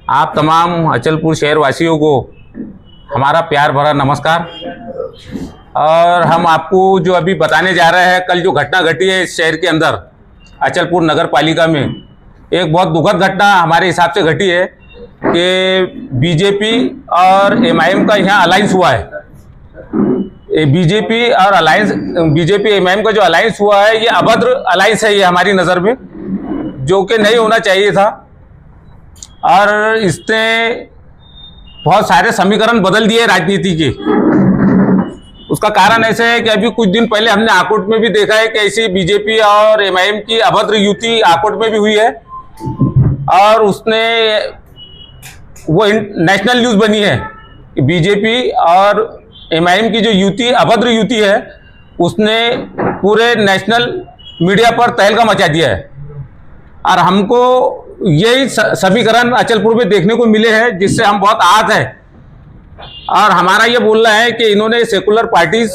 आप तमाम अचलपुर शहर वासियों को हमारा प्यार भरा नमस्कार। और हम आपको जो अभी बताने जा रहे हैं, कल जो घटना घटी है इस शहर के अंदर अचलपुर नगर पालिका में, एक बहुत दुखद घटना हमारे हिसाब से घटी है कि बीजेपी और एमआईएम का यहाँ अलायंस हुआ है। बीजेपी एमआईएम का जो अलायंस हुआ है, ये अभद्र अलायंस है ये हमारी नज़र में, जो कि नहीं होना चाहिए था। और इसने बहुत सारे समीकरण बदल दिए राजनीति के। उसका कारण ऐसे है कि अभी कुछ दिन पहले हमने आकोट में भी देखा है कि ऐसी बीजेपी और एमआईएम की अभद्र युति आकोट में भी हुई है, और उसने वो नेशनल न्यूज़ बनी है कि बीजेपी और एमआईएम की जो युति अभद्र युति है, उसने पूरे नेशनल मीडिया पर तहलका मचा दिया है। और हमको यही समीकरण अचलपुर में देखने को मिले हैं, जिससे हम बहुत आहत हैं। और हमारा ये बोलना है कि इन्होंने सेकुलर पार्टीज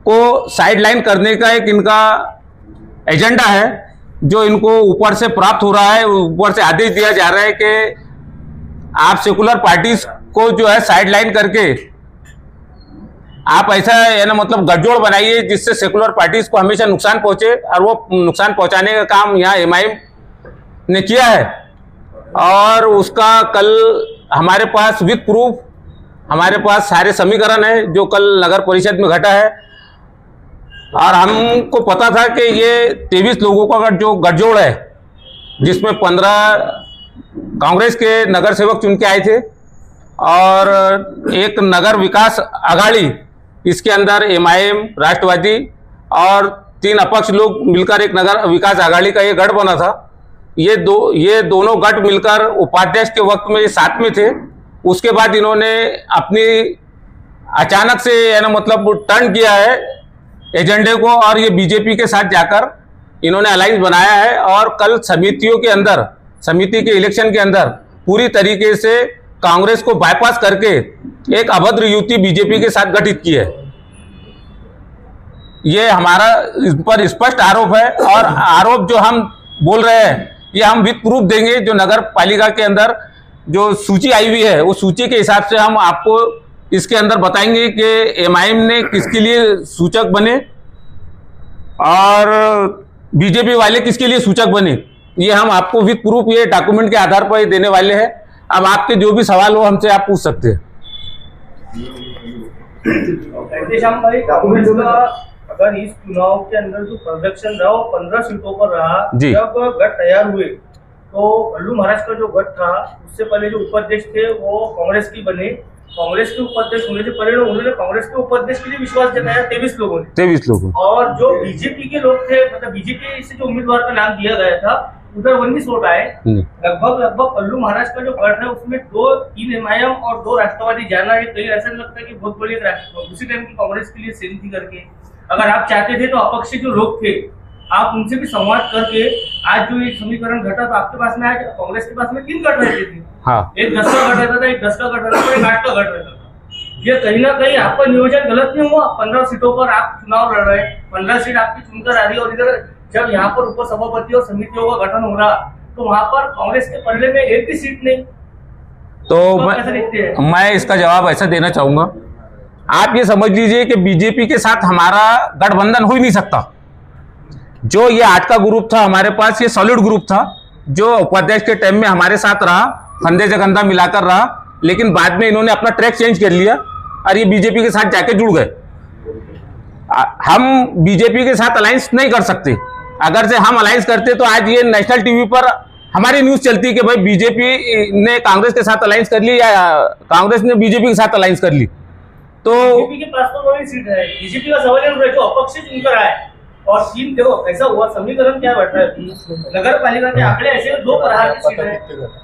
को साइडलाइन करने का एक इनका एजेंडा है, जो इनको ऊपर से प्राप्त हो रहा है। ऊपर से आदेश दिया जा रहा है कि आप सेकुलर पार्टीज को जो है साइडलाइन करके आप ऐसा है ना, मतलब गठजोड़ बनाइए जिससे सेकुलर पार्टीज को हमेशा नुकसान पहुंचे। और वो नुकसान पहुंचाने का काम यहाँ एमआईएम ने किया है। और उसका कल हमारे पास विद प्रूफ हमारे पास सारे समीकरण है जो कल नगर परिषद में घटा है। और हमको पता था कि ये 23 लोगों का जो गठजोड़ है, जिसमें 15 कांग्रेस के नगर सेवक चुन के आए थे और एक नगर विकास आघाड़ी, इसके अंदर एमआईएम, राष्ट्रवादी और 3 अपक्ष लोग मिलकर एक नगर विकास आघाड़ी का ये गढ़ बना था। ये दोनों गठ मिलकर उपाध्यक्ष के वक्त में ये साथ में थे। उसके बाद इन्होंने अपनी अचानक से है ना, मतलब टर्न किया है एजेंडे को, और ये बीजेपी के साथ जाकर इन्होंने अलायंस बनाया है। और कल समिति के इलेक्शन के अंदर पूरी तरीके से कांग्रेस को बाईपास करके एक अभद्र युति बीजेपी के साथ गठित की है। ये हमारा इस पर स्पष्ट आरोप है। और आरोप जो हम बोल रहे हैं, ये हम विद प्रूफ देंगे। जो नगर पालिका के अंदर जो सूची आई हुई है, उस सूची के हिसाब से हम आपको इसके अंदर बताएंगे कि एमआईएम ने किसके लिए सूचक बने और बीजेपी वाले किसके लिए सूचक बने। ये हम आपको विद प्रूफ ये डॉक्यूमेंट के आधार पर देने वाले हैं। अब आपके जो भी सवाल हो हमसे आप पूछ सकते हैं। अगर इस चुनाव के अंदर जो प्रदर्शन रहा वो 15 सीटों पर रहा, जब गठ तैयार हुए तो कल्लू महाराज का जो गठ था, उससे पहले जो उपाध्यक्ष थे वो कांग्रेस की बने। कांग्रेस के उपाध्यक्ष होने से पहले उन्होंने कांग्रेस के उपाध्यक्ष के लिए विश्वास जताया 23 लोगों ने। 23 लोगों। और जो बीजेपी के लोग थे, मतलब बीजेपी से जो उम्मीदवार का नाम दिया गया था, उधर 19 वोट आए। लगभग कल्लू महाराज का जो गठ है उसमें 3 एमआईएम और 2 राष्ट्रवादी जाना है। कहीं ऐसा लगता है कि बहुत बड़ी उसी टाइम की कांग्रेस के लिए सेम थी करके। अगर आप चाहते थे तो अपक्ष जो लोग थे, आप उनसे भी संवाद करके आज जो ये समीकरण घटा, तो आपके पास में आज कांग्रेस के पास में 3 गठ रहते थे। हाँ। एक 10 का गठ रहता था, एक 10 का गठ रहता था, एक 8 का गठ रहता था। ये कहीं ना कहीं आपका नियोजन गलत नहीं हुआ। 15 सीटों पर आप चुनाव लड़ रहे हैं, 15 सीट आपकी चुनकर आ रही है, और इधर जब यहाँ पर उप सभापति और समितियों का गठन हो रहा तो वहां पर कांग्रेस के पल्ले में एक भी सीट नहीं। तो मैं इसका जवाब ऐसा देना चाहूंगा, आप ये समझ लीजिए कि बीजेपी के साथ हमारा गठबंधन हो ही नहीं सकता। जो ये 8 का ग्रुप था हमारे पास, ये सॉलिड ग्रुप था, जो उपाध्यक्ष के टाइम में हमारे साथ रहा, कंधे से कंधा मिलाकर रहा। लेकिन बाद में इन्होंने अपना ट्रैक चेंज कर लिया और ये बीजेपी के साथ जाके जुड़ गए। हम बीजेपी के साथ अलायंस नहीं कर सकते। अगर से हम अलायंस करते तो आज ये नेशनल टीवी पर हमारी न्यूज चलती कि भाई बीजेपी ने कांग्रेस के साथ अलायंस कर ली या कांग्रेस ने बीजेपी के साथ अलायंस कर ली। तो बीजेपी के पास तो वही सीट है। बीजेपी का सवाल है जो अपक्ष चुनकर आए, और 3 देखो ऐसा हुआ समीकरण क्या बैठ रहा है। नगर पालिका के आंकड़े ऐसे 2 प्रहार की सीट है।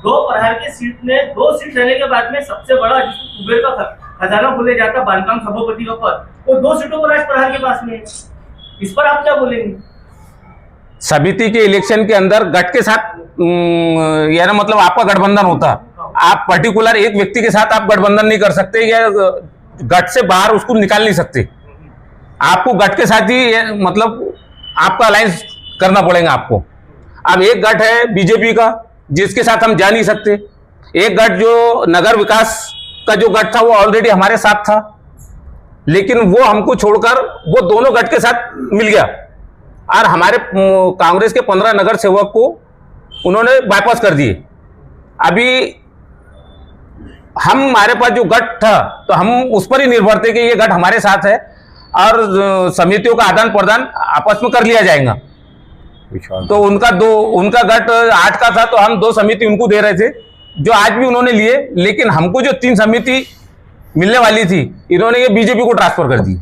2 प्रहार की सीट में 2 सीट रहने के बाद में सबसे बड़ा जिसको कुबेर का खजाना बोले जाता, बांधकाम सभापति का पद, वो 2 सीटों पर आज प्रहार के पास में। इस पर आप क्या बोलेंगे? समिति के इलेक्शन के अंदर गठ के साथ या ना, मतलब आपका गठबंधन होता, आप पर्टिकुलर एक व्यक्ति के साथ आप गठबंधन नहीं कर सकते या गठ से बाहर उसको निकाल नहीं सकते। आपको गठ के साथ ही मतलब आपका अलायंस करना पड़ेगा आपको। अब एक गठ है बीजेपी का, जिसके साथ हम जा नहीं सकते। एक गठ जो नगर विकास का जो गठ था वो ऑलरेडी हमारे साथ था, लेकिन वो हमको छोड़कर वो दोनों गठ के साथ मिल गया और हमारे कांग्रेस के 15 नगर सेवक को उन्होंने बाईपास कर दिए। अभी हमारे पास जो गठ था तो हम उस पर ही निर्भर थे कि ये गठ हमारे साथ है और समितियों का आदान प्रदान आपस में कर लिया जाएगा। तो उनका गठ 8 का था तो हम 2 समिति उनको दे रहे थे जो आज भी उन्होंने लिए, लेकिन हमको जो 3 समिति मिलने वाली थी इन्होंने ये बीजेपी को ट्रांसफर कर दी।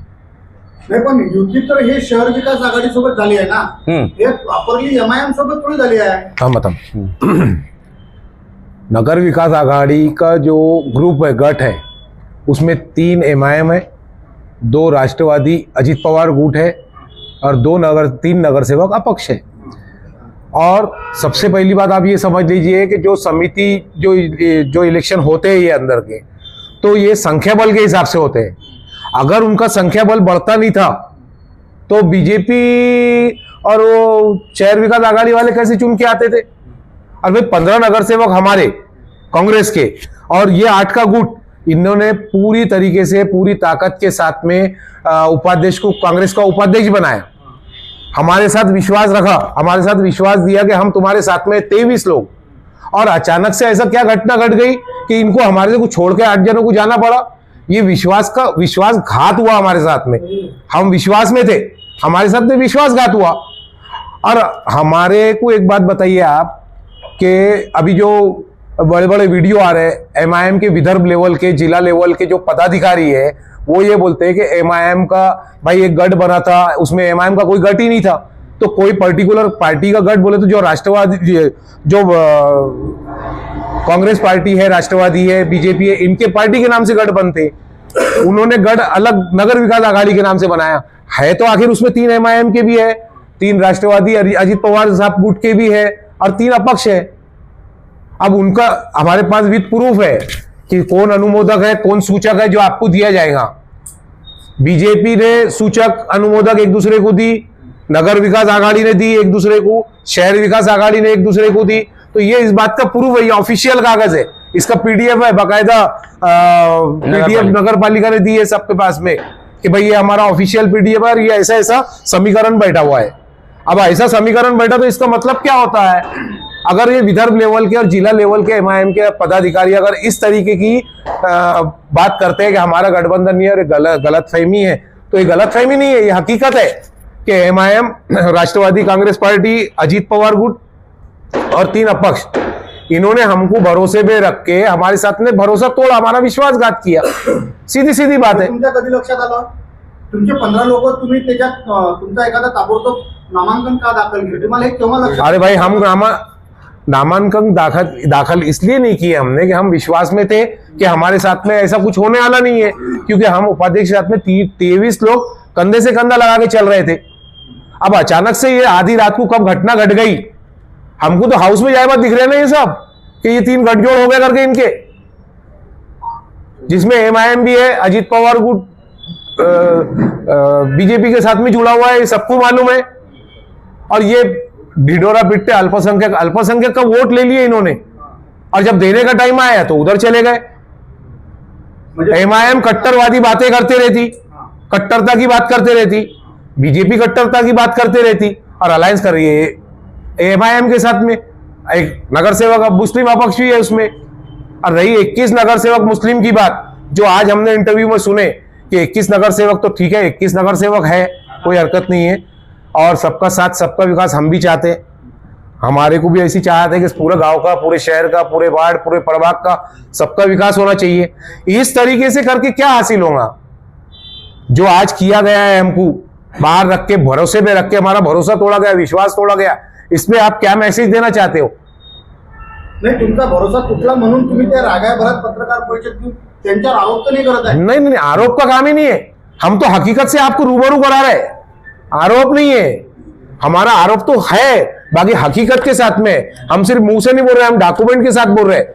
नाही पण युती तर हे शहर विकास आघाडी सोबत झाली आहे ना, हे प्रॉपरली एमआयएम सोबत थोडी झाली आहे। नगर विकास आघाड़ी का जो ग्रुप है, गठ है, उसमें 3 एमआईएम है, 2 राष्ट्रवादी अजित पवार गुट है और 3 नगर सेवक अपक्ष है। और सबसे पहली बात आप ये समझ लीजिए कि जो समिति जो इलेक्शन होते हैं ये अंदर के, तो ये संख्या बल के हिसाब से होते हैं। अगर उनका संख्या बल बढ़ता नहीं था तो बीजेपी और वो शहर विकास आघाड़ी वाले कैसे चुन के आते थे? और भाई 15 नगर सेवक हमारे कांग्रेस के और ये 8 का गुट, इन्होंने पूरी तरीके से पूरी ताकत के साथ में उपाध्यक्ष को कांग्रेस का उपाध्यक्ष बनाया, हमारे साथ विश्वास रखा, हमारे साथ विश्वास दिया कि हम तुम्हारे साथ में 23 लोग। और अचानक से ऐसा क्या घटना घट गई कि इनको हमारे से कुछ छोड़ के 8 जनों को जाना पड़ा। ये विश्वासघात हुआ हमारे साथ में। हम विश्वास में थे, हमारे साथ में विश्वासघात हुआ। और हमारे को एक बात बताइए आप कि अभी जो बड़े बड़े वीडियो आ रहे हैं एमआईएम के विदर्भ लेवल के, जिला लेवल के जो पदाधिकारी है वो ये बोलते हैं कि एमआईएम का भाई एक गठ बना था, उसमें एमआईएम का कोई गठ ही नहीं था। तो कोई पर्टिकुलर पार्टी का गठ बोले तो जो राष्ट्रवादी, जो कांग्रेस पार्टी है, राष्ट्रवादी है, बीजेपी है, इनके पार्टी के नाम से गठ बनते। उन्होंने गठ अलग नगर विकास आघाड़ी के नाम से बनाया है। तो आखिर उसमें 3 एमआईएम के भी है, 3 राष्ट्रवादी अजित पवार साहब गुट के भी है और 3 अपक्ष है। अब उनका हमारे पास विद प्रूफ है कि कौन अनुमोदक है, कौन सूचक है, जो आपको दिया जाएगा। बीजेपी ने सूचक अनुमोदक एक दूसरे को दी, नगर विकास आघाड़ी ने दी एक दूसरे को, शहर विकास आघाड़ी ने एक दूसरे को दी। तो ये इस बात का प्रूफ है, ये ऑफिशियल कागज है, इसका पीडीएफ है, बाकायदा पीडीएफ नगर पालिका ने दी है सबके पास में कि भाई ये हमारा ऑफिशियल पीडीएफ है, ये ऐसा ऐसा समीकरण बैठा हुआ है। अब ऐसा समीकरण बैठा तो इसका मतलब क्या होता है? अगर ये विदर्भ लेवल के और जिला लेवल के एमआईएम के पदाधिकारी अगर इस तरीके की बात करते हैं कि हमारा गठबंधन नहीं है और गलतफहमी है, तो ये गलतफहमी नहीं है, ये हकीकत है कि एमआईएम, राष्ट्रवादी कांग्रेस पार्टी, अजित पवार गुट और 3 अपक्ष, इन्होंने हमको भरोसे में रख के हमारे साथ में भरोसा तोड़ा, हमारा विश्वासघात किया। सीधी सीधी बात है। तुमच्या कधी लक्षात आलं तुमचे 15 लोक तुम्ही त्याच्यात तुमचा एखादा ताबडतोब नामांकन का दाखल केलं? तुम्हाला हे केव्हा लक्षात? अरे भाई, हम नामांकन दाखल इसलिए नहीं किए हमने कि हम विश्वास में थे कि हमारे साथ में ऐसा कुछ होने वाला नहीं है, क्योंकि हम उपाध्यक्ष के साथ में 23 लोग कंधे से कंधा लगा के चल रहे थे। अब अचानक से ये आधी रात को कब घटना घट गई, हमको तो हाउस में जाए बात दिख रहे ना ये सब कि ये 3 गठजोड़ हो गए करके इनके, जिसमें एमआईएम भी है, अजित पवार गुट बीजेपी के साथ में जुड़ा हुआ है, ये सबको मालूम है। और ये ढिढोरा पिटते अल्पसंख्यक का वोट ले लिए इन्होंने, और जब देने का टाइम आया तो उधर चले गए। एमआईएम कट्टरवादी बातें करते रहती, कट्टरता की बात करते रहती, बीजेपी कट्टरता की बात करते रहती और अलायंस कर रही है एमआईएम के साथ में। एक नगर सेवक मुस्लिम अपक्ष भी है उसमें। और रही 21 नगर सेवक मुस्लिम की बात, जो आज हमने इंटरव्यू में सुने कि 21 नगर सेवक, तो ठीक है 21 नगर सेवक है, कोई हरकत नहीं है, और सबका साथ सबका विकास हम भी चाहते हैं। हमारे को भी ऐसी चाहत है कि पूरे गांव का, पूरे शहर का, पूरे वार्ड, पूरे प्रभाग का सबका विकास होना चाहिए। इस तरीके से करके क्या हासिल होगा? जो आज किया गया है, हमको बाहर रख के, भरोसे में रख के हमारा भरोसा तोड़ा गया, विश्वास तोड़ा गया, इसमें आप क्या मैसेज देना चाहते हो? नाही, तुमचा भरोसा तुटला म्हणून तुम्ही त्या रागाभरात पत्रकार परिषद घेऊन त्यांच्यावर आरोप तो नहीं करत है? नहीं, आरोप का काम ही नहीं है। हम तो हकीकत से आपको रूबरू करा रहे हैं, आरोप नहीं है हमारा। आरोप तो है, बाकी हकीकत के साथ में। हम सिर्फ मुंह से नहीं बोल रहे, हम डॉक्यूमेंट के साथ बोल रहे हैं।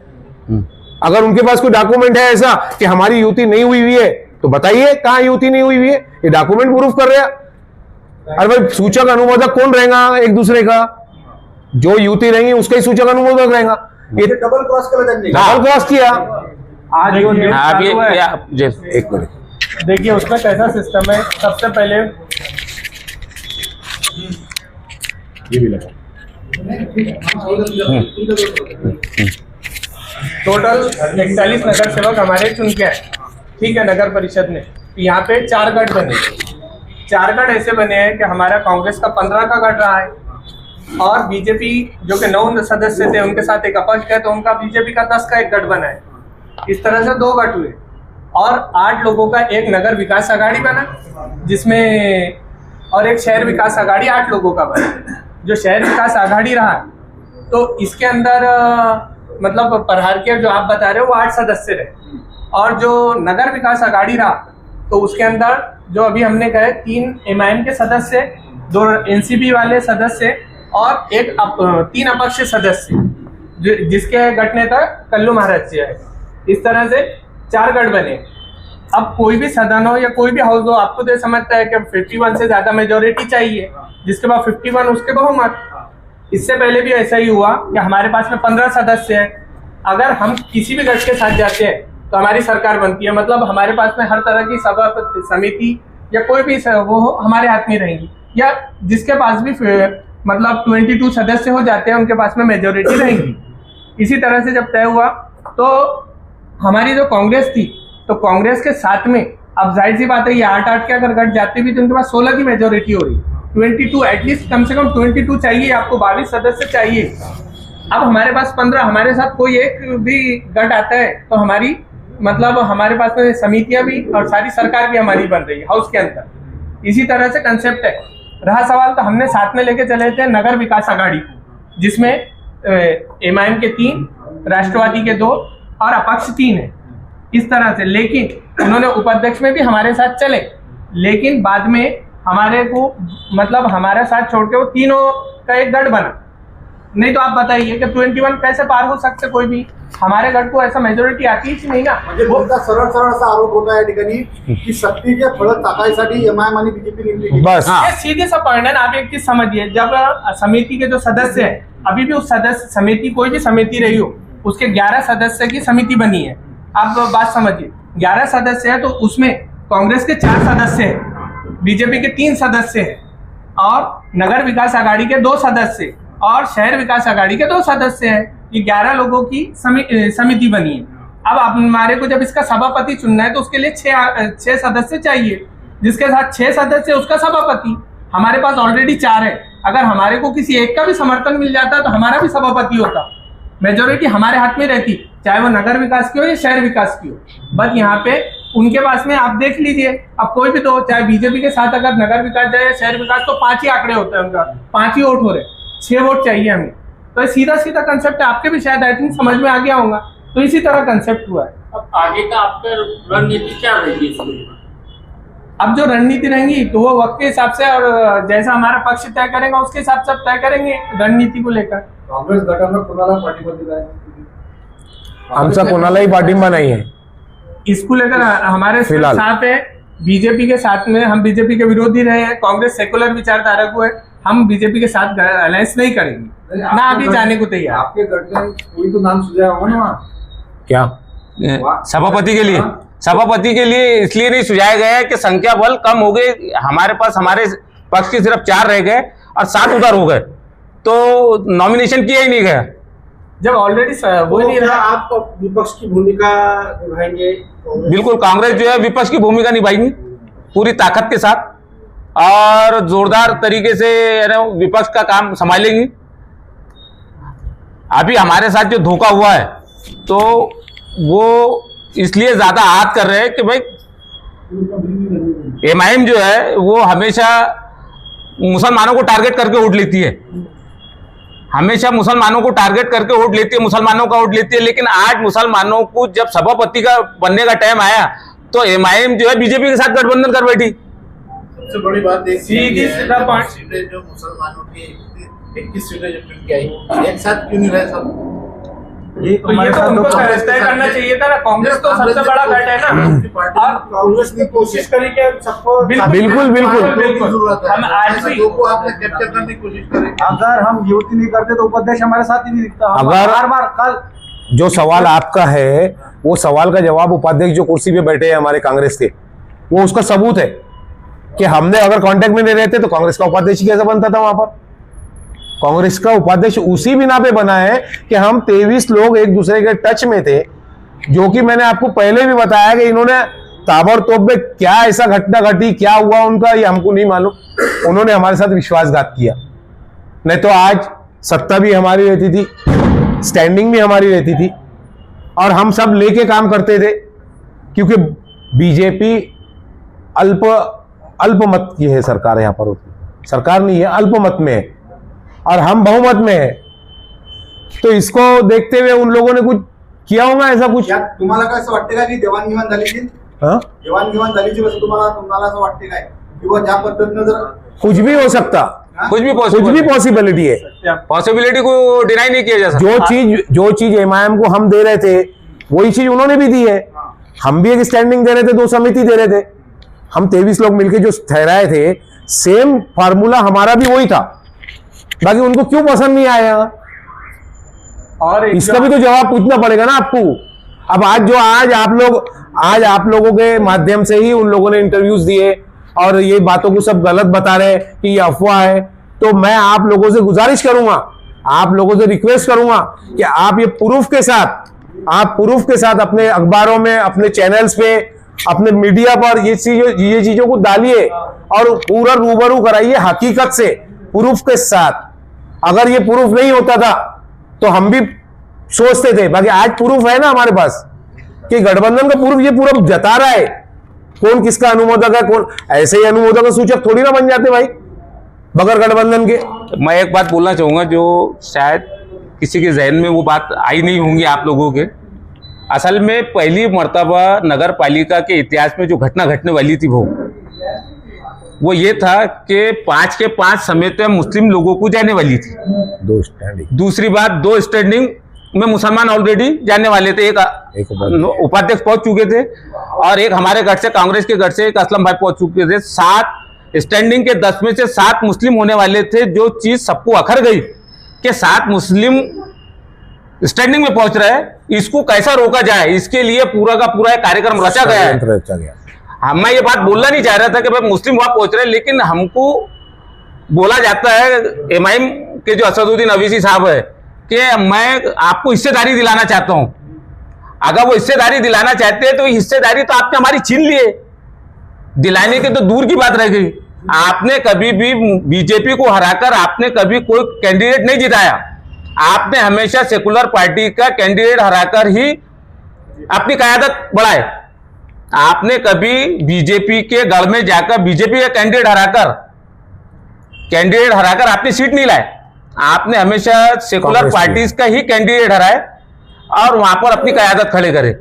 अगर उनके पास कोई डॉक्यूमेंट है ऐसा कि हमारी युति नहीं हुई हुई है, तो बताइए कहां युति नहीं हुई हुई है, ये डॉक्यूमेंट प्रूफ कर रहे हैं। अरे भाई, सूचक अनुमोदक कौन रहेगा एक दूसरे का? जो युति रहेंगी उसका ही सूचक अनुमोदक रहेगा। ये डबल क्रॉस केलं त्यांनी. डबल क्रॉस किया. आज जो न्यूज़ आप चालू है, ये एक मिनट. देखिए उसका कैसा सिस्टम है. सबसे पहले ये भी लगा. टोटल 41 नगर सेवक हमारे चुन के आए, ठीक है, नगर परिषद में. यहाँ पे 4 गढ़ बने. 4 गढ़ ऐसे बने हैं कि हमारा कांग्रेस का 15 का गढ़ रहा है और बीजेपी जो कि 9 सदस्य थे उनके साथ एक अपक्ष गए, तो उनका बीजेपी का 10 का एक गढ़ बना है. इस तरह से 2 गढ़ हुए और 8 लोगों का एक नगर विकास आघाड़ी बना, जिसमें और एक शहर विकास आघाड़ी 8 लोगों का बना. जो शहर विकास आघाड़ी रहा तो इसके अंदर मतलब प्रहार के जो आप बता रहे हो वो 8 सदस्य रहे और जो नगर विकास आघाड़ी रहा तो उसके अंदर जो अभी हमने कहे 3 एमआईएम के सदस्य, 2 एनसीपी वाले सदस्य और 3 अपक्ष सदस्य जिसके गठ नेता कल्लू महाराज जी है. इस तरह से 4 गढ़ बने. अब कोई भी सदन हो या कोई भी हाउस हो, आपको तो समझता है कि 51 से ज्यादा मेजोरिटी चाहिए, जिसके बाद 51 उसके बहुमत. इससे पहले भी ऐसा ही हुआ कि हमारे पास में 15 सदस्य हैं. अगर हम किसी भी गढ़ के साथ जाते हैं तो हमारी सरकार बनती है, मतलब हमारे पास में हर तरह की सभा समिति या कोई भी वो हो हमारे हाथ में रहेंगी, या जिसके पास भी मतलब 22 सदस्य हो जाते हैं उनके पास में मेजोरिटी रहेंगी. इसी तरह से जब तय हुआ तो हमारी जो कांग्रेस थी तो कांग्रेस के साथ में अब जाहिर सी बात है ये 8-8 के अगर गढ़ जाते भी तो उनके पास 16 की मेजोरिटी हो रही. 22 एटलीस्ट कम से कम 22 चाहिए आपको, 22 सदस्य चाहिए. अब हमारे पास 15, हमारे साथ कोई एक भी गढ़ आता है तो हमारी मतलब हमारे पास में समितियां भी और सारी सरकार भी हमारी बन रही है हाउस के अंदर. इसी तरह से कंसेप्ट है. रहा सवाल तो हमने साथ में लेके चले थे नगर विकास आघाड़ी को, जिसमें एमआईएम के 3, राष्ट्रवादी के 2 और अपक्ष 3 है. इस तरह से लेकिन उन्होंने उपाध्यक्ष में भी हमारे साथ चले, लेकिन बाद में हमारे को मतलब हमारे साथ छोड़ के वो तीनों का एक गढ़ बना. नहीं तो आप बताइए कि 21 कैसे पार हो सकते कोई भी. हमारे गढ़ को ऐसा मेजॉरिटी आती ही नाही ना. म्हणजे मुद्दा सरळ सरळ असा आरोप होता या ठिकाणी की सत्तेचे फळ टाकायसाठी एमआयएम आणि बीजेपी नेमली. बस. ये सीधे सा पॉइंट है ना. आप एक चीज समझिए, जब समिति के जो सदस्य है, अभी भी उस सदस्य समिति कोई भी समिति रही हो उसके 11 सदस्य की समिति बनी है. आप बात समझिए, 11 सदस्य है तो उसमें कांग्रेस के 4 सदस्य है, बीजेपी के 3 सदस्य है और नगर विकास आघाड़ी के 2 सदस्य और शहर विकास आघाड़ी के 2 सदस्य हैं. ये 11 लोगों की समिति बनी है. अब हमारे को जब इसका सभापति चुनना है तो उसके लिए 6 सदस्य चाहिए, जिसके साथ 6 सदस्य उसका सभापति. हमारे पास ऑलरेडी 4 है. अगर हमारे को किसी एक का भी समर्थन मिल जाता तो हमारा भी सभापति होता, मेजोरिटी हमारे हाथ में रहती, चाहे वो नगर विकास की हो या शहर विकास की हो. बस यहाँ पे उनके पास में आप देख लीजिए, अब कोई भी दो, चाहे बीजेपी के साथ अगर नगर विकास जाए या शहर विकास, तो 5 ही आंकड़े होते हैं, उनका 5 ही वोट हो रहे, 6 वोट चाहिए हमें. तो ये सीधा सीधा कंसेप्ट है. आपके भी शायद आई थिंक समझ में आ गया होगा. तो इसी तरह कंसेप्ट हुआ है. अब आगे का आपका रणनीति क्या रहेगी इसमें? अब जो रणनीति रहेंगी तो वो वक्त के हिसाब से और जैसा हमारा पक्ष तय करेगा उसके हिसाब से तय करेंगे रणनीति को लेकर. काँग्रेस गटाला कोणाला पाठिंबा दिला आहे? आमचा कोणालाही पाठिंबा नाही आहे. इसको लेकर हमारे फिलहाल साथ है. बीजेपी के साथ में हम बीजेपी के विरोधी रहे हैं. कांग्रेस सेकुलर विचारधारा को है, हम बीजेपी के साथ अलायंस नहीं करेंगे ना अभी जाने को तैयार. आपके गट में कोई तो नाम सुझाया होगा ना वहाँ? क्या सभापति के लिए? सभापति के लिए इसलिए नहीं सुझाया गया है कि संख्या बल कम हो गई. हमारे पास हमारे पक्ष के सिर्फ 4 रह गए और 7 उधर हो गए, तो नॉमिनेशन किया ही नहीं गया. जब ऑलरेडी वो नहीं रहा. आप विपक्ष की भूमिका निभाएंगे? बिल्कुल, कांग्रेस जो है विपक्ष की भूमिका निभाएगी पूरी ताकत के साथ और जोरदार तरीके से विपक्ष का काम संभालेंगी. अभी हमारे साथ जो धोखा हुआ है तो वो इसलिए ज्यादा हाथ कर रहे हैं कि भाई एमआईएम जो है वो हमेशा मुसलमानों को टारगेट करके वोट लेती है, हमेशा मुसलमानों को टारगेट करके वोट लेती है, मुसलमानों का वोट लेती है. लेकिन आज मुसलमानों को जब सभापति का बनने का टाइम आया तो एमआईएम जो है बीजेपी के साथ गठबंधन कर बैठी. सबसे बड़ी बात सीधी सीधा पॉइंट, सीटें जो मुसलमानों की 21 सीटें जो चुन के आई, एक साथ क्यों नहीं रहे सब? तो ये तो उनको तय करना चाहिए था ना। कांग्रेस तो सबसे बड़ा गठ है ना, और कांग्रेस ने कोशिश करी कि सबको बिल्कुल बिल्कुल हम आज भी आपने कैप्चर करने की कोशिश करें। अगर हम युवती नहीं करते तो उपाध्यक्ष हमारे साथ ही नहीं दिखता। अगर बार कल जो सवाल आपका है वो सवाल का जवाब उपाध्यक्ष जो कुर्सी पे बैठे हैं हमारे कांग्रेस के, वो उसका सबूत है कि हमने अगर कांटेक्ट में नहीं रहते तो कांग्रेस का उपाध्यक्ष कैसे बनता था वहां पर। कांग्रेस का उपाध्यक्ष उसी बिना पे बना है कि हम 23 लोग एक दूसरे के टच में थे, जो कि मैंने आपको पहले भी बताया कि इन्होंने ताबड़तोड़ में क्या ऐसा घटना घटी, क्या हुआ उनका, ये हमको नहीं मालूम। उन्होंने हमारे साथ विश्वासघात किया, नहीं तो आज सत्ता भी हमारी रहती थी, स्टैंडिंग भी हमारी रहती थी, और हम सब लेके काम करते थे। क्योंकि बीजेपी अल्पमत की है सरकार, यहां पर होती सरकार नहीं है, अल्पमत में है, और हम बहुमत में है। तो इसको देखते हुए उन लोगों ने कुछ किया होगा ऐसा कुछ। तुम्हाला काय असं वाटते का की देवाणघेवाण झाली ती? देवाणघेवाण झालीची वस्तू तुम्हाला असं वाटते काय किंवा ज्या पद्धतीने जर कुछ भी हो सकता, कुछ भी पॉसिबिलिटी है, पॉसिबिलिटी को डिनाई नहीं किया जा सकता। जो चीज एमआईएम को हम दे रहे थे वही चीज उन्होंने भी दी है। हम भी एक स्टैंडिंग दे रहे थे, 2 समिति दे रहे थे, हम 23 लोग मिलकर जो ठहराए थे, सेम फार्मूला हमारा भी वही था। बाकी उनको क्यों पसंद नहीं आया, और इसका भी तो जवाब पूछना पड़ेगा ना आपको। अब आज आप लोगों के माध्यम से ही उन लोगों ने इंटरव्यूज दिए और ये बातों को सब गलत बता रहे हैं कि ये अफवाह है। तो मैं आप लोगों से गुजारिश करूंगा, आप लोगों से रिक्वेस्ट करूंगा कि आप ये प्रूफ के साथ अपने अखबारों में, अपने चैनल्स पे, अपने मीडिया पर ये चीजों को डालिए और पूरा रूबरू कराइए हकीकत से, प्रूफ के साथ। अगर ये प्रूफ नहीं होता था तो हम भी सोचते थे, बाकी आज प्रूफ है ना हमारे पास कि गठबंधन का प्रूफ ये पूरा जता रहा है कौन किसका अनुमोदक है, कौन। ऐसे ही अनुमोदक सूचक थोड़ी ना बन जाते भाई बगैर गठबंधन के। मैं एक बात बोलना चाहूंगा जो शायद किसी के जहन में वो बात आई नहीं होंगी आप लोगों के। असल में पहली मर्तबा नगर पालिका के इतिहास में जो घटना घटने वाली थी वो ये था कि 5 के 5 समितियां मुस्लिम लोगों को जाने वाली थी। 2 स्टैंडिंग। दूसरी बात, 2 स्टैंडिंग में मुसलमान ऑलरेडी जाने वाले थे। एक उपाध्यक्ष पहुंच चुके थे और एक हमारे गढ़ से, कांग्रेस के गढ़ से एक असलम भाई पहुंच चुके थे। 7 स्टैंडिंग के 10 में से 7 मुस्लिम होने वाले थे। जो चीज सबको अखर गई कि 7 मुस्लिम स्टैंडिंग में पहुंच रहे हैं, इसको कैसा रोका जाए, इसके लिए पूरा का पूरा एक कार्यक्रम रचा गया है। मैं ये बात बोलना नहीं चाह रहा था कि भाई मुस्लिम वहां पहुंच रहे हैं, लेकिन हमको बोला जाता है एमआईएम के जो असदुद्दीन अवीसी साहब है कि मैं आपको हिस्सेदारी दिलाना चाहता हूं। अगर वो हिस्सेदारी दिलाना चाहते हैं तो हिस्सेदारी तो आपने हमारी छीन लिए, दिलाने के तो दूर की बात रह गई। आपने कभी भी बीजेपी को हराकर आपने कभी कोई कैंडिडेट नहीं जिताया। आपने हमेशा सेकुलर पार्टी का कैंडिडेट हराकर ही अपनी क़यादत बढ़ाए। आपने कभी बीजेपी के गढ़ में जाकर बीजेपी का कैंडिडेट हराकर आपने सीट नहीं लाए। आपने हमेशा सेकुलर पार्टीज का ही कैंडिडेट हराए और वहां पर अपनी क़यादत खड़े करे।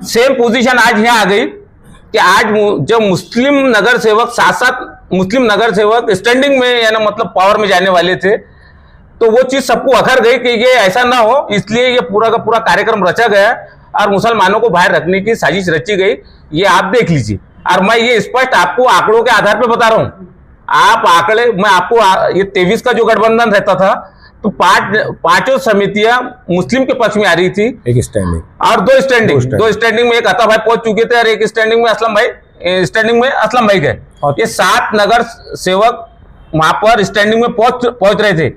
सेम पोजीशन आज यहाँ आ गई कि आज जब मुस्लिम नगर सेवक 7 मुस्लिम नगर सेवक स्टैंडिंग में यानी मतलब पावर में जाने वाले थे, तो वो चीज सबको अखर गई कि ये ऐसा ना हो, इसलिए ये पूरा का पूरा कार्यक्रम रचा गया और मुसलमानों को बाहर रखने की साजिश रची गई। ये आप देख लीजिए और मैं ये स्पष्ट आपको आंकड़ों के आधार पर बता रहा हूं। आप आंकड़े, मैं आपको ये 23 का जो गठबंधन रहता था तो 5 समितियां मुस्लिम के पक्ष में आ रही थी, एक स्टैंडिंग और 2 स्टैंडिंग में एक अता भाई पहुंच चुके थे और एक स्टैंडिंग में असलम भाई गए। ये 7 नगर सेवक वहां पर स्टैंडिंग में पहुंच रहे थे।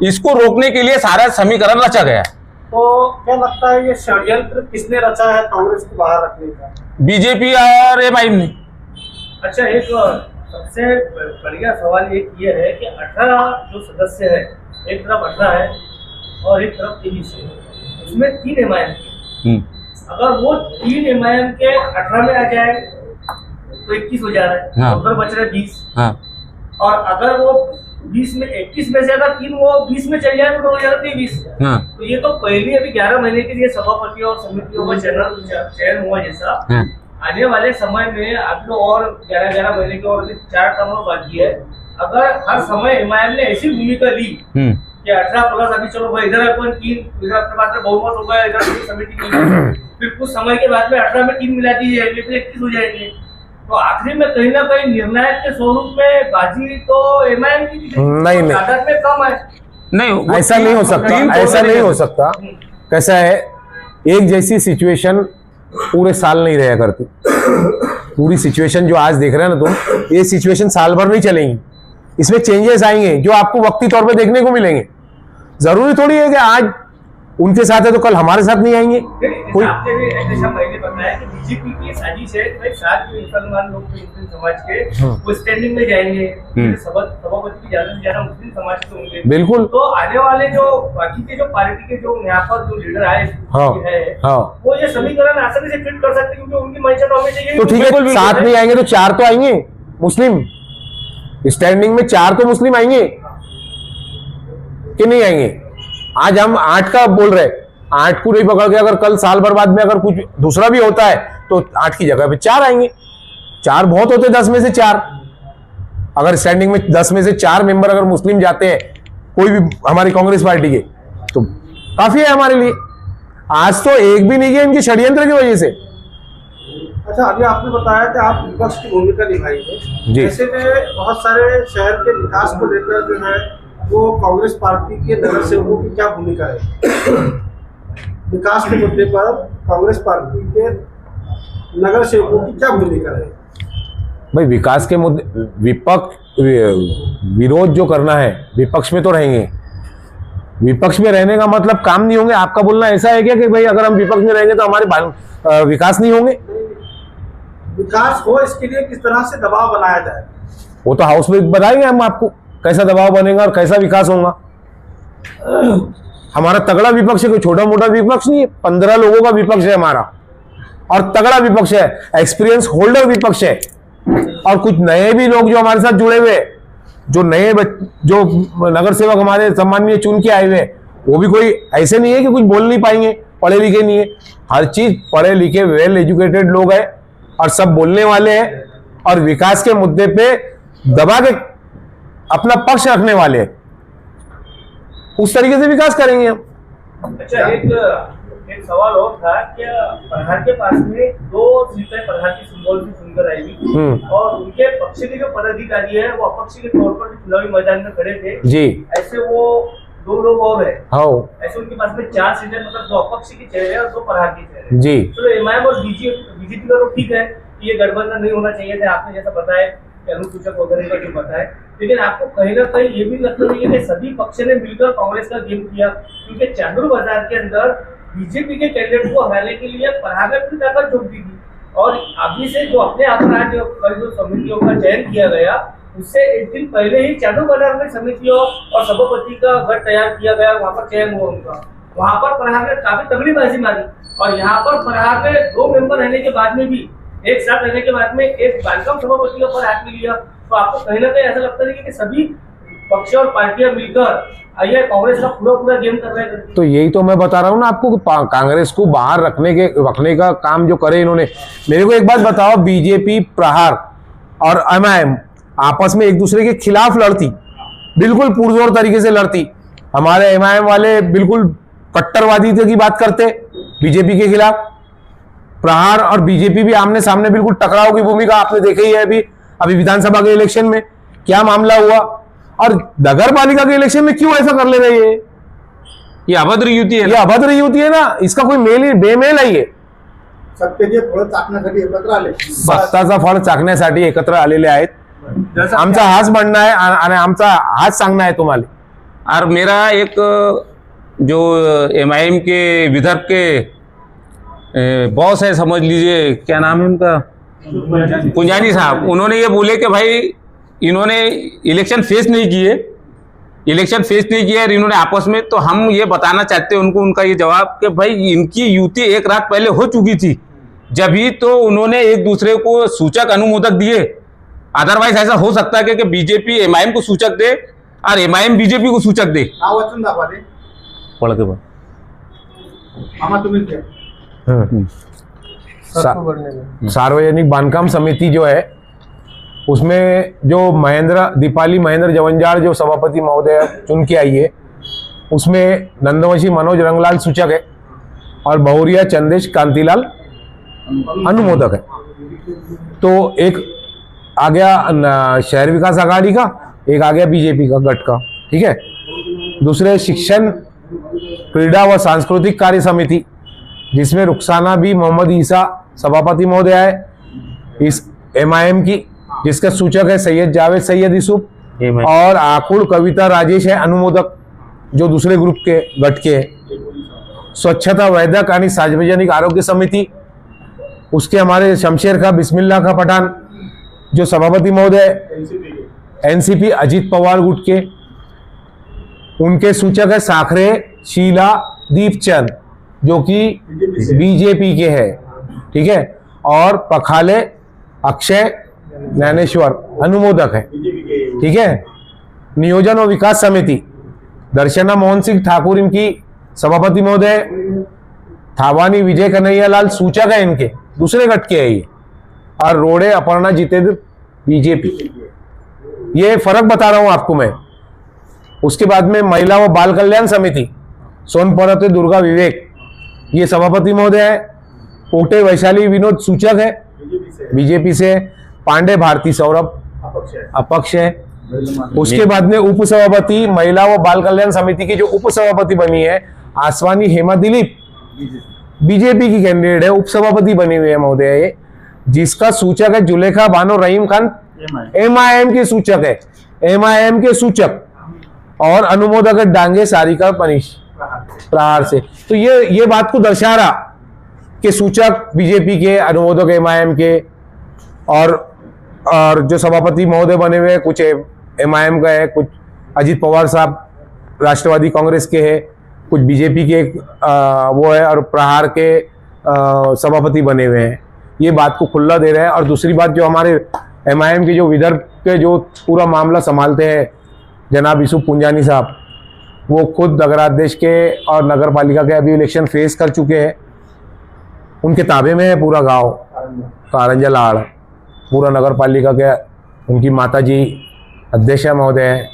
इसको रोकने के लिए सारा समीकरण रचा गया। तो क्या लगता है ये षड्यंत्र किसने रचा है कांग्रेस को बाहर रखने का? बीजेपी और एमआईएम ने। अच्छा, एक सबसे बढ़िया सवाल एक ये है कि 18 जो सदस्य है, एक तरफ 18 है और एक तरफ 23 है, उसमें 3 एमआईएम के। अगर वो 3 एमआईएम के 18 में आ जाए तो 21 हो जा रहा है। हाँ। उधर बच रहे 20। हाँ। और अगर वो 20 में 21 में से अगर 3 वो 20 में चल जाए तो हो जाएगा 23। हाँ। तो ये तो पहले अभी 11 महीने के लिए सभापति और समितियों का चयन हुआ जैसा। हाँ। आने वाले समय में अब तो और 11 महीने के और 4 टर्म बाकी है। अगर हर समय एमआईएम ने ऐसी भूमिका ली कि 18 प्लस अभी चलो भाई इधर अपन 3, इधर अपने पास में बहुमत हो गया, इधर कोई समिति नहीं है, फिर कुछ समय के बाद में 18 में 3 मिला दी जाएगी, फिर 21 हो जाएंगे। तो आखिरी में कहीं ना कहीं निर्णायक के स्वरूप में बाजी तो एमआईएम की दिख रही है, नहीं, नहीं। तादाद में कम है। नहीं, ऐसा नहीं हो सकता, ऐसा नहीं हो सकता। कैसा है, एक जैसी सिचुएशन पूरे साल नहीं रहा करती। पूरी सिचुएशन जो आज देख रहे हैं ना तुम, ये सिचुएशन साल भर नहीं चलेंगी, इसमें चेंजेस आएंगे जो आपको वक्ती तौर पे देखने को मिलेंगे। जरूरी थोड़ी है कि आज उनके साथ है तो कल हमारे साथ नहीं आएंगे। कोई आपने भी ऐसा पहले बताया कि बीजेपी की साजिश है कि भाई 7 जो मुसलमान लोग थे मुस्लिम समाज के वो स्टैंडिंग में जाएंगे, सभापति की ज्यादा से ज्यादा मुस्लिम समाज के होंगे। बिल्कुल। तो आने वाले जो बाकी के जो पार्टी के जो यहाँ पर जो लीडर आए है वो ये समीकरण आसानी से फिट कर सकते क्योंकि उनकी मंशा तो हमेशा यही। तो ठीक है, 7 नहीं आएंगे तो 4 तो आएंगे मुस्लिम स्टैंडिंग में, 4 तो मुस्लिम आएंगे कि नहीं आएंगे। आज हम 8 का बोल रहे, 8 को नहीं पकड़ के अगर कल साल भर बाद में अगर कुछ दूसरा भी होता है तो 8 की जगह पे 4 आएंगे। 4 बहुत होते 10 में से 4। अगर स्टैंडिंग में 10 में से 4 मेंबर अगर मुस्लिम जाते हैं कोई भी हमारी कांग्रेस पार्टी के तो काफी है हमारे लिए। आज तो एक भी नहीं गया इनके षड्यंत्र की वजह से। अच्छा, अभी आपने बताया कि आप विपक्ष की भूमिका निभाएंगे। जी। ऐसे में बहुत सारे शहर के विकास को लेकर जो है वो कांग्रेस पार्टी के नगर सेवकों की क्या भूमिका है? विकास के मुद्दे पर कांग्रेस पार्टी के नगर सेवकों की क्या भूमिका है? भाई विकास के मुद्दे, विपक्ष विरोध जो करना है विपक्ष में तो रहेंगे। विपक्ष में रहने का मतलब काम नहीं होंगे। आपका बोलना ऐसा है क्या कि भाई अगर हम विपक्ष में रहेंगे तो हमारे विकास नहीं होंगे? विकास हो इसके लिए किस तरह से दबाव बनाया जाए वो तो हाउस में बताएंगे हम आपको कैसा दबाव बनेगा और कैसा विकास होगा। हमारा तगड़ा विपक्ष है, कोई छोटा मोटा विपक्ष नहीं है। 15 लोगों का विपक्ष है हमारा और तगड़ा विपक्ष है, एक्सपीरियंस होल्डर विपक्ष है। और कुछ नए भी लोग जो हमारे साथ जुड़े हुए, जो नए जो नगर सेवक हमारे सम्माननीय चुन के आए हुए, वो भी कोई ऐसे नहीं है कि कुछ बोल नहीं पाएंगे, पढ़े लिखे नहीं है। हर चीज पढ़े लिखे वेल एजुकेटेड लोग हैं और सब बोलने वाले हैं और विकास के मुद्दे पे दबा के अपना पक्ष रखने वाले हैं। उस तरीके से विकास करेंगे हम। अच्छा, एक सवाल और था कि प्रहार के पास में 2 सीटें प्रहार की सिंबल से चुनकर आएगी और उनके पक्ष के जो पदाधिकारी है वो अपक्ष के तौर पर चुनावी मैदान में खड़े थे जी। ऐसे वो 2 लोग और है, ऐसे उनके पास में 4 सीटें, मतलब 2 अपक्ष के चेहरे और 2 प्रहार के चेहरे जी। तो एमआईएम और बीजेपी का तो ठीक है, ये गठबंधन नहीं होना चाहिए था, आपने जैसा बताया अनुसूचक वगैरह का जो पता है, लेकिन आपको कहीं ना कहीं ये भी लगता नहीं है कि सभी पक्ष ने मिलकर कांग्रेस का गेम किया? क्योंकि चांदूर बाजार के अंदर बीजेपी के कैंडिडेट को हराने के लिए प्रहार ने अपनी ताकत झोंक दी थी और अभी से जो अपने अपराध जो समितियों का चयन किया गया उससे एक दिन पहले ही चांदूर बाजार में समितियों और सभापति का गठ तैयार किया गया, वहाँ पर चयन हुआ उनका। वहाँ पर प्रहार ने काफी तगड़ी बाजी मारी और यहाँ पर प्रहार ने 2 मेंबर रहने के बाद में भी, एक साथ रहने के बाद में एक बालकम सभापति के ऊपर हाथ में लिया। तो आपको कहीं ना कहीं ऐसा लगता है कि सभी पक्ष और पार्टियां मिलकर ये कांग्रेस का पूरा गेम कर रहे हैं? तो यही तो मैं बता रहा हूँ ना आपको, कांग्रेस को बाहर रखने का काम जो करे इन्होंने। मेरे को एक बात बताओ, बीजेपी, प्रहार और एमआईएम आपस में एक दूसरे के खिलाफ लड़ती, बिल्कुल पुरजोर तरीके से लड़ती। हमारे एमआईएम वाले बिल्कुल कट्टरवादी की बात करते बीजेपी के खिलाफ। प्रहार और बीजेपी भी आमने सामने बिल्कुल टकराव की भूमिका आपने देखी है। अभी विधानसभा के इलेक्शन में क्या मामला हुआ और नगर पालिका के इलेक्शन में क्यों ऐसा कर ले रही है? ये अभद्र युती है, ये अभद्र युती है ना, इसका कोई मेल ही बेमेल आहे. सत्तेचे फळ चाखण्यासाठी एकत्र आले, सत्ताचा फळ चाखण्यासाठी एकत्र आलेले आहेत. आमचा हाच म्हणणं आहे आणि आमचा हाच सांगणं आहे तुम्हाला. और मेरा एक जो एमआईएम के विदर्भ के बॉस है, समझ लीजिए, क्या नाम है उनका, पुंजानी साहब, उन्होंने ये बोले कि भाई इन्होंने इलेक्शन फेस नहीं किए, इलेक्शन फेस नहीं किया और इन्होंने आपस में, तो हम ये बताना चाहते हैं उनको, उनका ये जवाब कि भाई इनकी युति एक रात पहले हो चुकी थी, जब ही तो उन्होंने एक दूसरे को सूचक अनुमोदक दिए. अदरवाइज ऐसा हो सकता है कि बीजेपी एमआईएम को सूचक दे और एमआईएम बीजेपी को सूचक दे. वाचून दाखवा दे पढ़ के बाद आम्हा तुम्ही द्या. सार्वजनिक बांधकाम समिति जो है उसमें जो दीपाली महेंद्र जवंजाड़ जो सभापति महोदय चुन के आई है, उसमें नंदवंशी मनोज रंगलाल सूचक है और बहुरिया चंदेश कांतिलाल अनुमोदक है। तो एक आ गया शहर विकास आघाड़ी का, एक आ गया बीजेपी का गठ का, ठीक है। दूसरे शिक्षण क्रीड़ा व सांस्कृतिक कार्य समिति, जिसमें रुखसाना बी मोहम्मद ईसा सभापति महोदय है इस MIM की, जिसका सूचक है सैयद जावेद सैयद यूसुफ, और आकुड़ कविता राजेश है अनुमोदक, जो दूसरे ग्रुप के गठ के है। स्वच्छता वैदक यानी सार्वजनिक आरोग्य समिति, उसके हमारे शमशेर खा बिस्मिल्लाह खा पठान जो सभापति महोदय NCP अजीत पवार गुट के, उनके सूचक है साखरे शीला दीपचंद जो कि बीजेपी के है, ठीक है। और पखाले अक्षय ज्ञानेश्वर अनुमोदक है, ठीक है। नियोजन और विकास समिति दर्शना मोहन सिंह ठाकुर इनकी सभापति महोदय, थावानी विजय कन्हैयालाल सूचक है इनके, दूसरे गठ के है ये, और रोड़े अपर्णा जितेंद्र बीजेपी। ये फर्क बता रहा हूं आपको मैं। उसके बाद में महिला व बाल कल्याण समिति सोनपरते दुर्गा विवेक, ये सभापति महोदय है। कोटे वैशाली विनोद सूचक है बीजेपी से। पांडे भारती सौरभ अपक्ष है। उसके बाद में उप सभापति महिला व बाल कल्याण समिति की जो उप सभापति बनी है आसवानी हेमा दिलीप, बीजेपी की कैंडिडेट है, उप सभापति बनी हुई है महोदय ये, जिसका सूचक है जुलेखा बानो रहीम खान, MIM के सूचक है, MIM के सूचक, और अनुमोदक है डांगे सारिका पनीश प्रहार से। तो ये बात को दर्शा रहा कि सूचक बीजेपी के, अनुमोदक MIM के, और जो सभापति महोदय बने हुए हैं कुछ MIM का है, कुछ अजीत पवार साहब राष्ट्रवादी कांग्रेस के है, कुछ बीजेपी के वो है, और प्रहार के सभापति बने हुए हैं। ये बात को खुला दे रहे हैं। और दूसरी बात, जो हमारे MIM के जो विदर्भ के जो पूरा मामला संभालते हैं जनाब यूसुफ पुंजानी साहब, वो खुद नगराध्यक्ष के और नगर पालिका के अभी इलेक्शन फेस कर चुके हैं। उनके ताबे में है पूरा गांव कारंजा लाड़, पूरा नगर पालिका के उनकी माताजी अध्यक्ष महोदय है,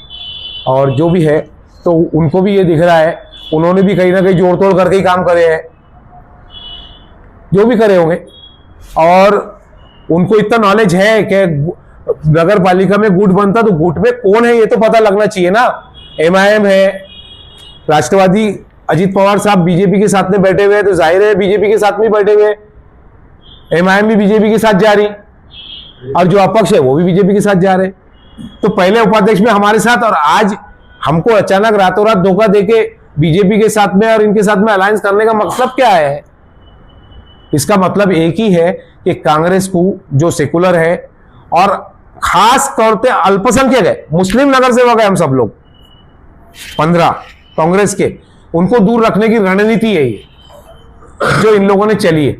और जो भी है तो उनको भी ये दिख रहा है, उन्होंने भी कहीं ना कहीं जोड़ तोड़ करके ही काम करे हैं, जो भी करे होंगे। और उनको इतना नॉलेज है कि नगर पालिका में गुट बनता तो गुट में कौन है ये तो पता लगना चाहिए ना। MIM है, राष्ट्रवादी अजीत पवार साहब बीजेपी के साथ में बैठे हुए हैं, तो जाहिर है बीजेपी के साथ में बैठे हुए, MIM भी बीजेपी के साथ जा रही, और जो अपक्ष है वो भी बीजेपी के साथ जा रहे। तो पहले उपाध्यक्ष में हमारे साथ, और आज हमको अचानक रातों रात धोखा देके बीजेपी के साथ में और इनके साथ में अलायंस करने का मतलब क्या है? इसका मतलब एक ही है कि कांग्रेस को जो सेकुलर है और खास तौर पे अल्पसंख्यक है, मुस्लिम नगर सेवक है हम सब लोग 15 कांग्रेस के, उनको दूर रखने की रणनीति है ये जो इन लोगों ने चली है,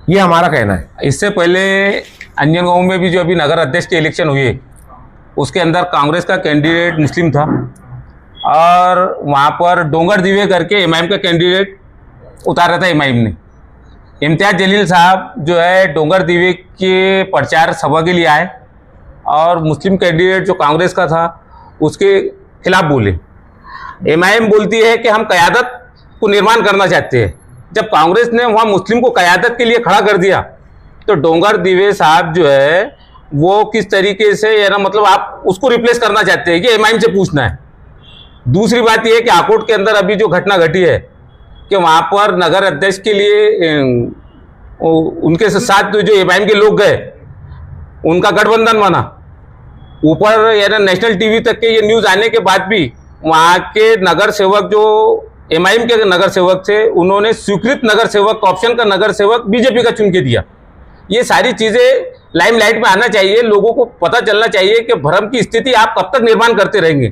ये हमारा कहना है। इससे पहले अंजन गांव में भी जो अभी नगर अध्यक्ष के इलेक्शन हुए, उसके अंदर कांग्रेस का कैंडिडेट मुस्लिम था, और वहाँ पर डोंगर दिवे करके MIM का कैंडिडेट उतारा था MIM ने। इम्तियाज जलील साहब जो है डोंगर दिवे के प्रचार सभा के लिए आए, और मुस्लिम कैंडिडेट जो कांग्रेस का था उसके खिलाफ बोले। MIM बोलती है कि हम क़यादत को निर्माण करना चाहते हैं। जब कांग्रेस ने वहाँ मुस्लिम को क़यादत के लिए खड़ा कर दिया, तो डोंगर दिवे साहब जो है वो किस तरीके से, या ना मतलब आप उसको रिप्लेस करना चाहते हैं, ये MIM से पूछना है। दूसरी बात यह है कि आकोट के अंदर अभी जो घटना घटी है कि वहाँ पर नगर अध्यक्ष के लिए उनके साथ जो MIM के लोग गए, उनका गठबंधन बना। ऊपर यानी नेशनल टीवी तक के ये न्यूज़ आने के बाद भी वहाँ के नगर सेवक जो MIM के नगर सेवक थे, उन्होंने स्वीकृत नगर सेवक ऑप्शन का नगर सेवक बीजेपी का चुन के दिया। ये सारी चीज़ें लाइमलाइट में आना चाहिए, लोगों को पता चलना चाहिए कि भ्रम की स्थिति आप कब तक निर्माण करते रहेंगे,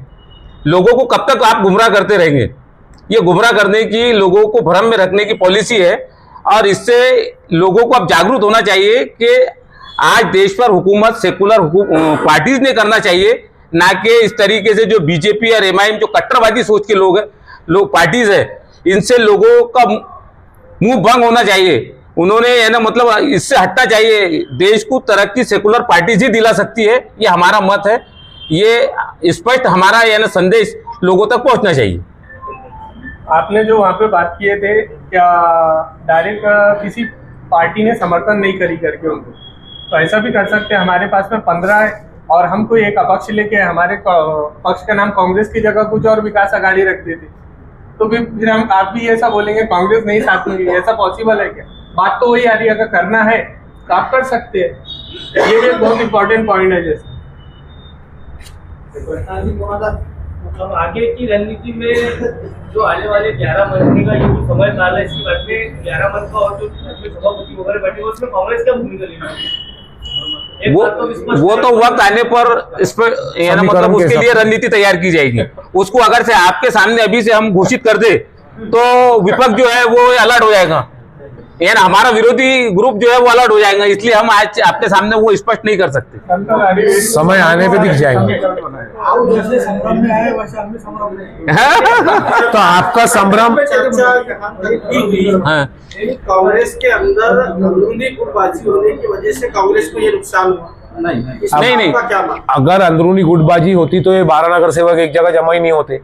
लोगों को कब तक आप गुमराह करते रहेंगे। ये गुमराह करने की, लोगों को भ्रम में रखने की पॉलिसी है, और इससे लोगों को अब जागरूक होना चाहिए कि आज देश पर हुकूमत सेकुलर पार्टीज ने करना चाहिए, ना कि इस तरीके से जो बीजेपी और MIM जो कट्टरवादी सोच के लोग पार्टीज है, इनसे लोगों का मुंह बंद होना चाहिए। उन्होंने है ना मतलब इससे हटना चाहिए। देश को तरक्की सेकुलर पार्टीज ही दिला सकती है, ये हमारा मत है। ये स्पष्ट हमारा यानी संदेश लोगों तक पहुंचना चाहिए। आपने जो वहाँ पे बात किए थे, क्या डायरेक्ट किसी पार्टी ने समर्थन नहीं करी करके उनको, तो ऐसा भी कर सकते हैं। हमारे पास में 15 है और हम कोई एक अपक्ष लेके हमारे पक्ष का नाम कांग्रेस की जगह कुछ और विकास आघाड़ी रख देते, तो फिर हम आप भी ऐसा बोलेंगे कांग्रेस नहीं साथ में, ऐसा पॉसिबल है क्या? बात तो वही आ रही है, अगर करना है तो आप कर सकते हैं। ये भी एक बहुत इंपॉर्टेंट पॉइंट है। जैसे अब आगे की रणनीति में जो आने वाले 11 महीने का ये जो समय काल है, इसके बाद में 11 मंथ का और जो सभापति वगैरह बैठे उसमें कांग्रेस क्या भूमिका लेगी? वो तो वक्त आने पर इस पर मतलब उसके लिए रणनीति तैयार की जाएगी। उसको अगर से आपके सामने अभी से हम घोषित कर दे तो विपक्ष जो है वो अलर्ट हो जाएगा, यानी हमारा विरोधी ग्रुप जो है वो अलर्ट हो जाएगा। इसलिए हम आज आपके सामने वो स्पष्ट नहीं कर सकते, समय आने पे दिख जाएंगे। तो आपका संभ्रम हाँ। कांग्रेस के अंदर अंदरूनी गुटबाजी होने की वजह से कांग्रेस को ये नुकसान हुआ? नहीं, क्या मानना? अगर अंदरूनी गुटबाजी होती तो ये 12 नगर सेवक एक जगह जमा ही नहीं होते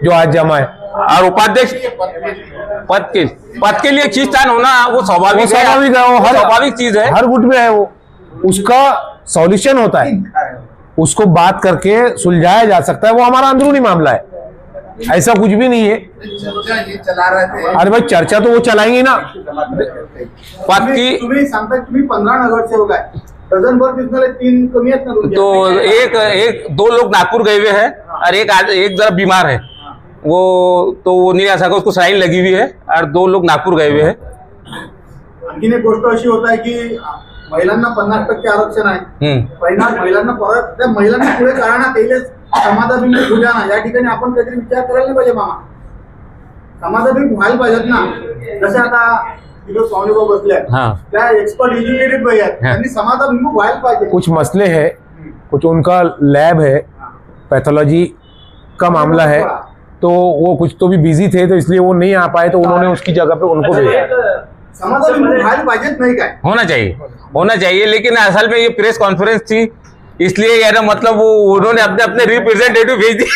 जो आज जमा है। और उपाध्यक्ष पद के लिए खींचतान होना वो स्वाभाविक है, वो हर स्वाभाविक चीज है, हर गुट में है। वो उसका सॉल्यूशन होता है, उसको बात करके सुलझाया जा सकता है, वो हमारा अंदरूनी मामला है, ऐसा कुछ भी नहीं है। चला रहे थे। अरे भाई चर्चा तो वो चलाएंगे ना। पद की तुम्ही सांगता तुम्ही 15 नगरसेवक आहे, डझनभर दिसणारे 3 कमी आहेत ना तुमचे? तो एक 2 लोग नागपुर गए हुए हैं और एक जरा बीमार है, वो नहीं आ सका, उसको साइन लगी हुई है, और 2 लोग नागपुर गए हुए हैं। आणखीन एक गोष्ट अशी होत आहे की महिलांना 50% आरक्षण आहे, महिलांना परत त्या महिलांना पुढे करण्यात येईल, समाजाभिमुख होऊया ना, या ठिकाणी आपण काहीतरी विचार करायला नाही पाहिजे मामा, समाजाभिमुख व्हायला पाहिजेत ना। जसे आता तिथे स्वामीभाऊ बसले आहेत, त्या एक्सपर्ट एज्युकेटेड बाई आहेत, त्यांनी समाजाभिमुख व्हायला पाहिजे। कुछ मसले हैं, कुछ उनका लैब है, पैथोलॉजी का मामला है, तो वो कुछ तो भी बिजी थे, तो इसलिए वो नहीं आ पाए, तो उन्होंने उसकी जगह पे उनको भेजा। समाजाभिमुख व्हायला पाहिजेत नाही काय? होना चाहिए, लेकिन असल में ये प्रेस कॉन्फ्रेंस थी, इसलिए यार मतलब वो उन्होंने अपने रिप्रेजेंटेटिव भेज दिए।